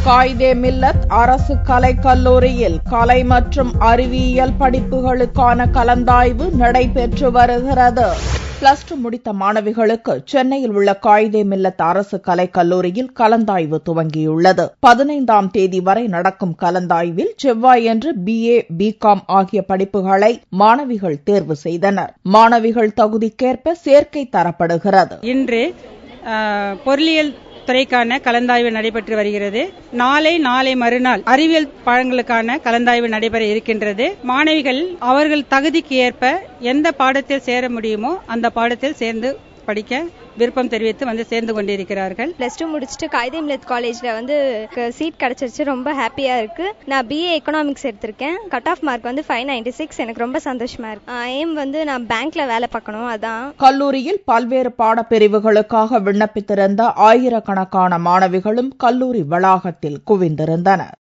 காயிதே மில்லத் அரசு கலைக் கல்லூரியில் கலை மற்றும் அறிவியல் படிப்புகளுக்கான கலந்தாய்வு நடைபெற்று வருகிறது. பிளஸ் 2 முடித்த மாணவிகளுக்கு சென்னையில் உள்ள காயிதே மில்லத் அரசு கலைக் கல்லூரியில் கலந்தாய்வு துவங்கியுள்ளது. 15ஆம் தேதி வரை நடக்கும் கலந்தாய்வில் செவ்வாயன்று BA, BCom ஆகிய படிப்புகளை மாணவிகள் தேர்வு செய்தனர். மாணவிகள் தகுதிக்கேற்ப சேர்க்கை தரப்படுகிறது. இன்று பொருளியல் துறைக்கான கலந்தாய்வு நடைபெற்று வருகிறது. நாளை மறுநாள் அறிவியல் பாடங்களுக்கான கலந்தாய்வு நடைபெற இருக்கின்றது. மாணவிகள் அவர்கள் தகுதிக்கு ஏற்ப எந்த பாடத்தில் சேர முடியுமோ அந்த பாடத்தில் சேர்ந்து படிக்க விருப்பம் தெரிவித்து சேர்ந்து கொண்டிருக்கிறார்கள். பிளஸ் 2 முடிச்சுட்டு காயிதே மில்லத் காலேஜ்ல சீட் கிடைச்சிருச்சு. ரொம்ப ஹாப்பியா இருக்கு. நான் BA எக்கனாமிக்ஸ் எடுத்திருக்கேன். Cut off mark 596. எனக்கு ரொம்ப சந்தோஷமா இருக்கு. எய்ம் நான் பேங்க்ல வேலை பார்க்கணும். அதான். கல்லூரியில் பல்வேறு பாடப்பிரிவுகளுக்காக விண்ணப்பித்திருந்த ஆயிரக்கணக்கான மாணவிகளும் கல்லூரி வளாகத்தில் குவிந்திருந்தனர்.